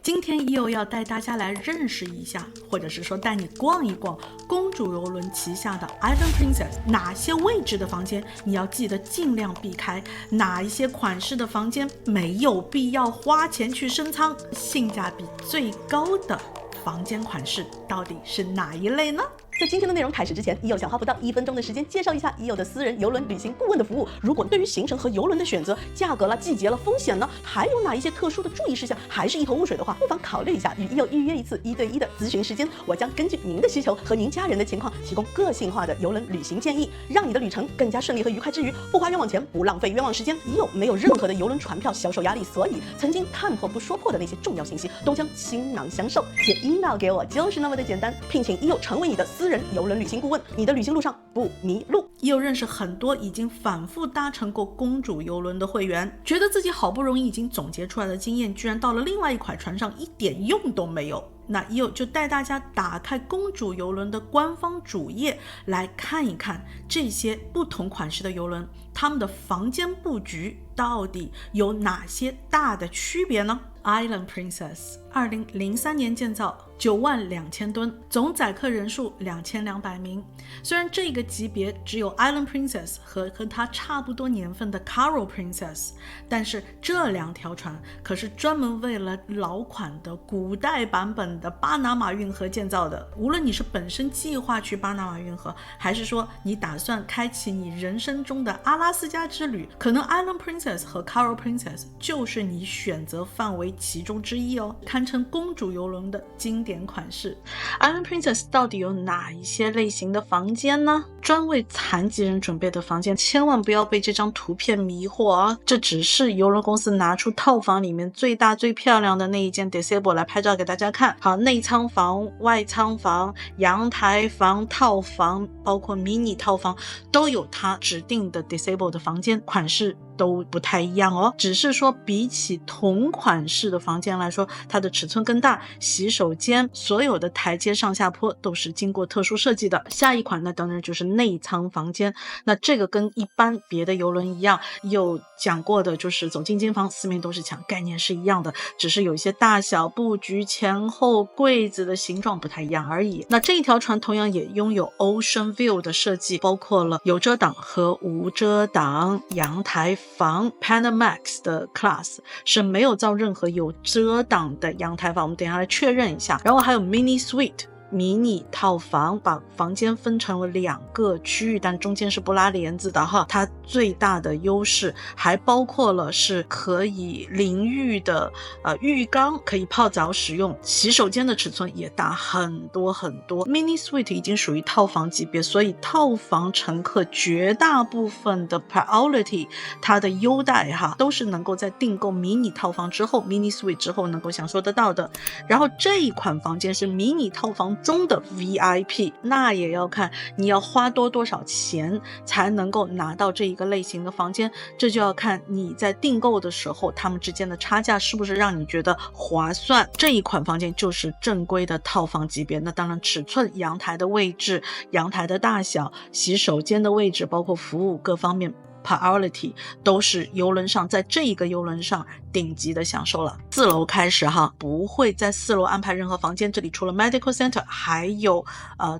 今天又要带大家来认识一下，或者是说带你逛一逛公主游轮旗下的 Island Princess， 哪些位置的房间你要记得尽量避开，哪一些款式的房间没有必要花钱去升舱，性价比最高的房间款式到底是哪一类呢？在今天的内容开始之前，想花不到1分钟的时间介绍一下的私人邮轮旅行顾问的服务。如果对于行程和邮轮的选择、价格了、季节了、风险呢，还有哪一些特殊的注意事项，还是一头雾水的话，不妨考虑一下与预约一次1对1的咨询时间。我将根据您的需求和您家人的情况，提供个性化的邮轮旅行建议，让你的旅程更加顺利和愉快之余，不花冤枉钱，不浪费冤枉时间。没有任何的邮轮船票销售压力，所以曾经看破不说破的那些重要信息，都将倾囊相授。写 email 给我就是那么的简单，聘请成为你的私人邮轮旅行顾问，你的旅行路上不迷路。认识很多已经反复搭乘过公主邮轮的会员，觉得自己好不容易已经总结出来的经验，居然到了另外一款船上一点用都没有。那就带大家打开公主邮轮的官方主页，来看一看这些不同款式的邮轮，他们的房间布局到底有哪些大的区别呢？ Island Princess 2003年建造，92000吨，总载客人数2200名。虽然这个级别只有 Island Princess 和它差不多年份的 Coral Princess， 但是这两条船可是专门为了老款的古代版本的巴拿马运河建造的。无论你是本身计划去巴拿马运河，还是说你打算开启你人生中的阿拉斯加之旅，可能 Island Princess 和 Coral Princess 就是你选择范围其中之一哦，堪称公主邮轮的经典款式。 Island Princess 到底有哪一些类型的房间呢？专为残疾人准备的房间，千万不要被这张图片迷惑啊！这只是邮轮公司拿出套房里面最大最漂亮的那一间 Disable 来拍照给大家看。好，内舱房、外舱房、阳台房、套房，包括迷你套房，都有它指定的 Disable 的房间，款式都不太一样哦。只是说比起同款式的房间来说，它的尺寸更大，洗手间所有的台阶上下坡都是经过特殊设计的。下一款呢，当然就是内舱房间。那这个跟一般别的邮轮一样，有讲过的就是走进间房四面都是墙，概念是一样的，只是有一些大小布局、前后柜子的形状不太一样而已。那这一条船同样也拥有 Ocean View 的设计，包括了有遮挡和无遮挡阳台房。 Panamax 的 class 是没有造任何有遮挡的阳台房，我们等一下来确认一下。然后还有 Mini Suite迷你套房，把房间分成了2个区域，但中间是不拉帘子的哈。它最大的优势还包括了是可以淋浴的浴缸，可以泡澡使用，洗手间的尺寸也大很多很多。 Mini Suite 已经属于套房级别，所以套房乘客绝大部分的 priority 它的优待哈，都是能够在订购迷你套房之后 Mini Suite 之后能够享受得到的。然后这一款房间是迷你套房中的 VIP， 那也要看你要花多少钱才能够拿到这一个类型的房间，这就要看你在订购的时候他们之间的差价是不是让你觉得划算。这一款房间就是正规的套房级别，那当然尺寸、阳台的位置、阳台的大小、洗手间的位置，包括服务各方面priority 都是邮轮上，在这一个邮轮上顶级的享受了。4楼开始哈，不会在4楼安排任何房间，这里除了 medical center 还有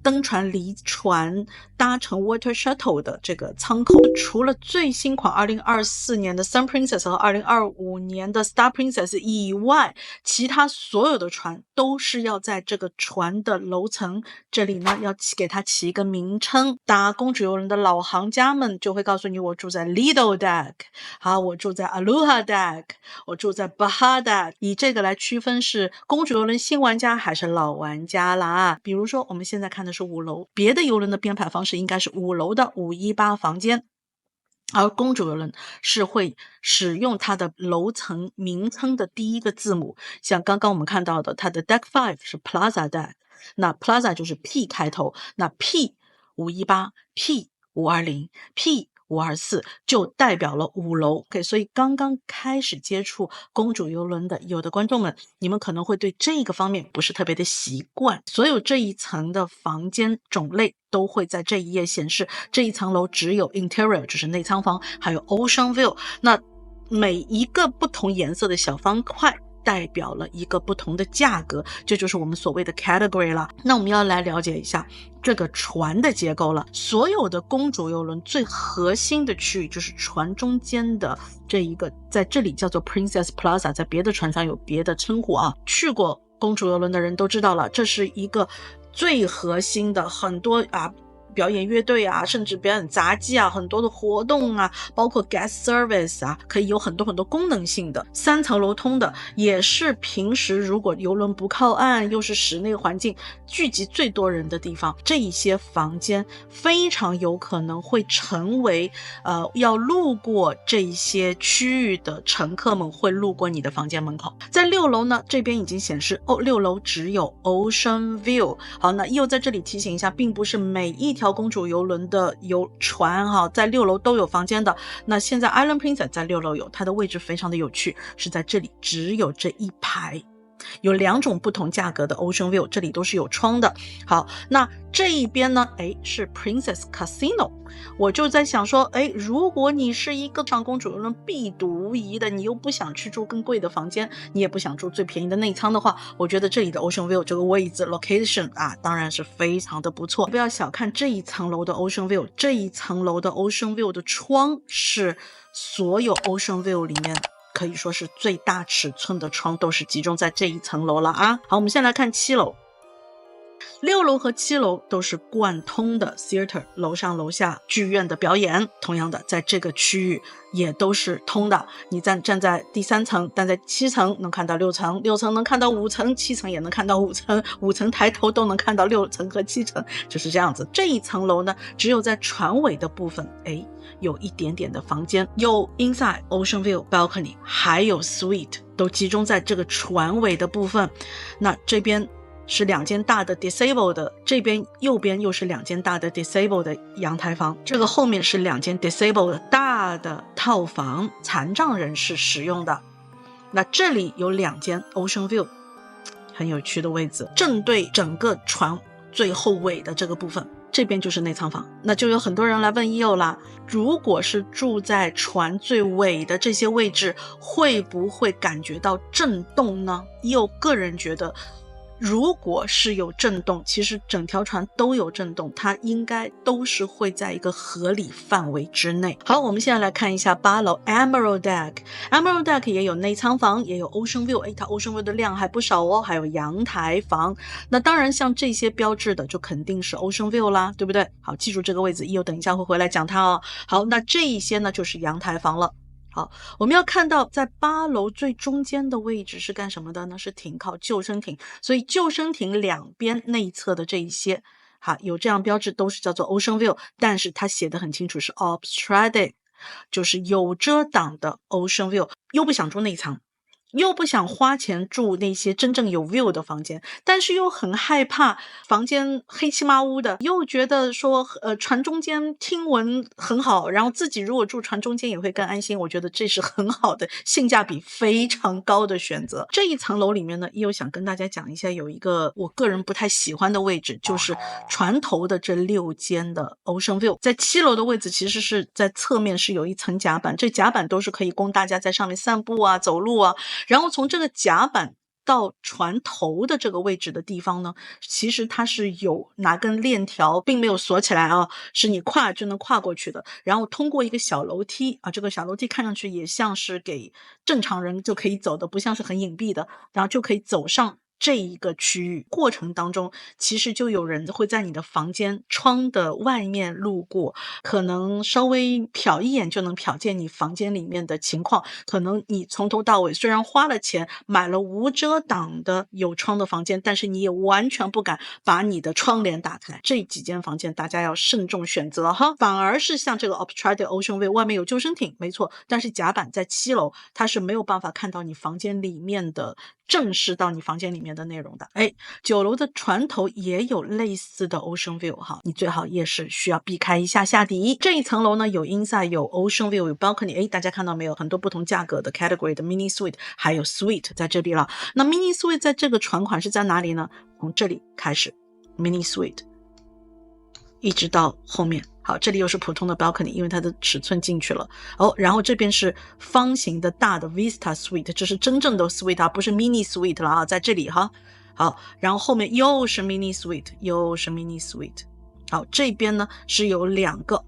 登船离船搭乘 water shuttle 的这个舱口。除了最新款2024年的 Sun Princess 和2025年的 Star Princess 以外，其他所有的船都是要在这个船的楼层，这里呢要给它起一个名称。搭公主邮轮的老行家们就会告诉你，我住在 Lido Deck， 好，我住在 Aloha Deck， 我住在 Baja Deck， 以这个来区分是公主邮轮新玩家还是老玩家啦。比如说我们现在看的是5楼，别的邮轮的编排方式应该是5楼的518房间，而公主邮轮是会使用它的楼层名称的第一个字母，像刚刚我们看到的，它的 Deck 5是 Plaza Deck， 那 Plaza 就是 P 开头，那 P518、P520、P524就代表了5楼。OK， 所以刚刚开始接触公主邮轮的有的观众们，你们可能会对这个方面不是特别的习惯。所有这一层的房间种类都会在这一页显示，这一层楼只有 interior 就是内舱房，还有 ocean view， 那每一个不同颜色的小方块代表了一个不同的价格，这就是我们所谓的 category 了。那我们要来了解一下这个船的结构了。所有的公主邮轮最核心的区域就是船中间的这一个，在这里叫做 Princess Plaza， 在别的船上有别的称呼啊。去过公主邮轮的人都知道了，这是一个最核心的，很多表演乐队啊，甚至表演杂技啊，很多的活动啊，包括 guest service 啊，可以有很多很多功能性的，3层楼通的，也是平时如果邮轮不靠岸，又是室内环境聚集最多人的地方，这一些房间非常有可能会成为要路过这一些区域的乘客们会路过你的房间门口。在6楼呢，这边已经显示6楼只有 Ocean View。 好，那又在这里提醒一下，并不是每一条公主邮轮的游船在6楼都有房间的。那现在 Island Princess 在6楼有，它的位置非常的有趣，是在这里只有这一排，有2种不同价格的 Ocean View， 这里都是有窗的。好，那这一边呢是 Princess Casino。 我就在想说如果你是一个上公主邮轮必读无疑的，你又不想去住更贵的房间，你也不想住最便宜的内舱的话，我觉得这里的 Ocean View 这个位置 location 当然是非常的不错。不要小看这一层楼的 Ocean View， 这一层楼的 Ocean View 的窗是所有 Ocean View 里面可以说是最大尺寸的窗，都是集中在这一层楼了啊。好，我们先来看7楼。6楼和7楼都是贯通的 theater， 楼上楼下剧院的表演，同样的在这个区域也都是通的。你站在第3层，但在7层能看到6层，6层能看到5层，7层也能看到5层，5层抬头都能看到6层和7层，就是这样子。这一层楼呢，只有在船尾的部分有一点点的房间，有 inside Ocean View balcony， 还有 suite， 都集中在这个船尾的部分。那这边是2间大的 disabled 的，这边右边又是2间大的 disabled 的阳台房，这个后面是2间 disabled 的大的套房，残障人士使用的。那这里有2间 Ocean View， 很有趣的位置，正对整个船最后尾的这个部分，这边就是内舱房。那就有很多人来问EO啦，如果是住在船最尾的这些位置，会不会感觉到震动呢？EO个人觉得如果是有震动，其实整条船都有震动，它应该都是会在一个合理范围之内。好，我们现在来看一下8楼 Emerald Deck。Emerald Deck 也有内舱房，也有 Ocean View， 它 Ocean View 的量还不少哦，还有阳台房。那当然像这些标志的就肯定是 Ocean View 啦，对不对？好，记住这个位置，EO等一下会回来讲它哦。好，那这一些呢就是阳台房了。好，我们要看到在8楼最中间的位置是干什么的呢？是停靠救生艇，所以救生艇两边内侧的这一些有这样标志都是叫做 Ocean View， 但是它写的很清楚是 obstructed， 就是有遮挡的 Ocean View。 又不想住内舱，又不想花钱住那些真正有 view 的房间，但是又很害怕房间黑漆麻乌的，又觉得说船中间听闻很好，然后自己如果住船中间也会更安心。我觉得这是很好的，性价比非常高的选择。这一层楼里面呢，也有想跟大家讲一下，有一个我个人不太喜欢的位置，就是船头的这6间的 Ocean View。 在7楼的位置其实是在侧面是有一层甲板，这甲板都是可以供大家在上面散步啊走路啊，然后从这个甲板到船头的这个位置的地方呢，其实它是有拿根链条，并没有锁起来啊，是你跨就能跨过去的。然后通过一个小楼梯这个小楼梯看上去也像是给正常人就可以走的，不像是很隐蔽的，然后就可以走上这一个区域。过程当中其实就有人会在你的房间窗的外面路过，可能稍微瞟一眼就能瞟见你房间里面的情况。可能你从头到尾虽然花了钱买了无遮挡的有窗的房间，但是你也完全不敢把你的窗帘打开。这几间房间大家要慎重选择哈。反而是像这个 Obstructed Ocean View 外面有救生艇没错，但是甲板在7楼，它是没有办法看到你房间里面的，正视到你房间里面的内容的。9楼的船头也有类似的 Ocean View 你最好也是需要避开一下下底。这一层楼呢，有 inside 有 Ocean View 有 balcony， 大家看到没有，很多不同价格的 category 的 mini suite 还有 suite 在这里了。那 mini suite 在这个船款是在哪里呢？从这里开始 mini suite 一直到后面。好，这里又是普通的 balcony， 因为它的尺寸进去了。然后这边是方形的大的 Vista Suite， 这是真正的 suite 啊，不是 mini suite 了啊，在这里哈。好，然后后面又是 mini suite， 又是 mini suite。好，这边呢是有2个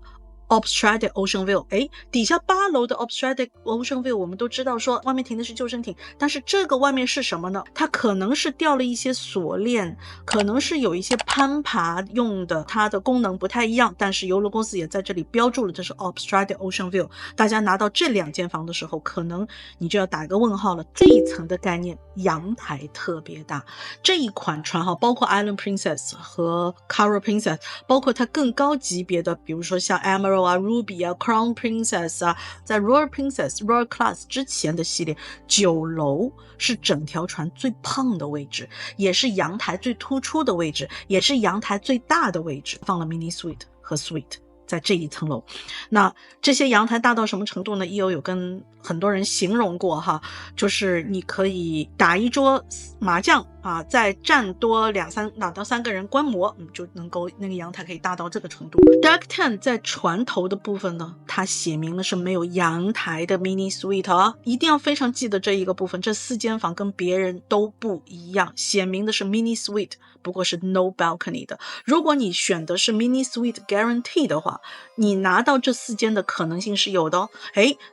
Obstructed Ocean View， 底下8楼的 Obstructed Ocean View 我们都知道说外面停的是救生艇，但是这个外面是什么呢？它可能是吊了一些锁链，可能是有一些攀爬用的，它的功能不太一样，但是邮轮公司也在这里标注了这是 Obstructed Ocean View。 大家拿到这2间房的时候，可能你就要打一个问号了，这一层的概念阳台特别大。这一款船包括 Island Princess 和 Coral Princess， 包括它更高级别的，比如说像 Emerald Ruby Crown Princess 在 Royal Princess、Royal Class 之前的系列，9楼是整条船最胖的位置，也是阳台最突出的位置，也是阳台最大的位置，放了 Mini Suite 和 Suite在这一层楼。那这些阳台大到什么程度呢？有跟很多人形容过哈，就是你可以打一桌麻将再站多2到3个人观摩，就能够那个阳台可以大到这个程度。Deck 10在船头的部分呢，它写明了是没有阳台的 mini suite一定要非常记得这一个部分，这4间房跟别人都不一样，写明的是 mini suite， 不过是 no balcony 的。如果你选的是 mini suite guarantee 的话，你拿到这4间的可能性是有的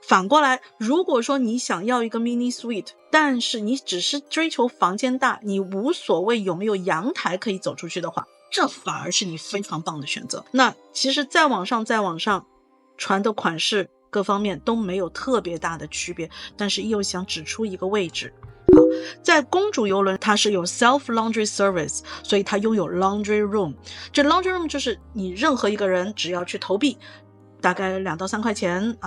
反过来，如果说你想要一个 mini suite， 但是你只是追求房间大，你无所谓有没有阳台可以走出去的话，这反而是你非常棒的选择。那其实再往上，船的款式各方面都没有特别大的区别，但是又想指出一个位置。好，在公主邮轮它是有 self laundry service， 所以它拥有 laundry room。 这 laundry room 就是你任何一个人只要去投币，大概2到3块钱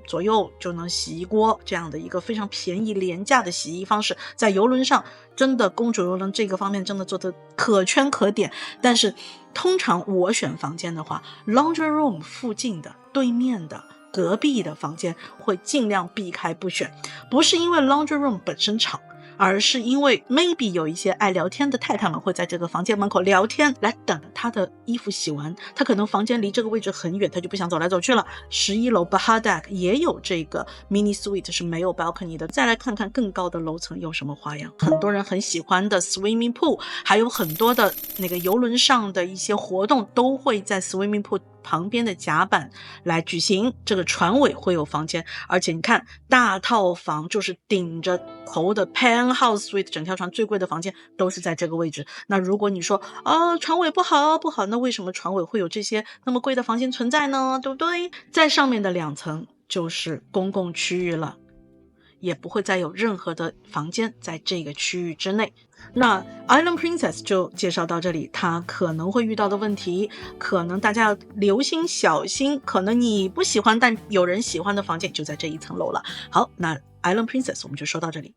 左右就能洗衣锅，这样的一个非常便宜廉价的洗衣方式，在邮轮上真的公主邮轮这个方面真的做得可圈可点。但是通常我选房间的话， laundry room 附近的、对面的、隔壁的房间会尽量避开不选，不是因为 laundry room 本身吵，而是因为 maybe 有一些爱聊天的太太们会在这个房间门口聊天，来等她的衣服洗完，她可能房间离这个位置很远，她就不想走来走去了。11楼 Bahar Deck 也有这个 mini suite 是没有 balcony 的。再来看看更高的楼层有什么花样，很多人很喜欢的 swimming pool， 还有很多的那个邮轮上的一些活动都会在 swimming pool旁边的甲板来举行，这个船尾会有房间，而且你看大套房就是顶着头的 penthouse suite， 整条船最贵的房间都是在这个位置。那如果你说船尾不好，那为什么船尾会有这些那么贵的房间存在呢？对不对？在上面的2层就是公共区域了，也不会再有任何的房间在这个区域之内。那 Island Princess 就介绍到这里，它可能会遇到的问题，可能大家要留心小心，可能你不喜欢但有人喜欢的房间就在这一层楼了。好，那 Island Princess 我们就说到这里。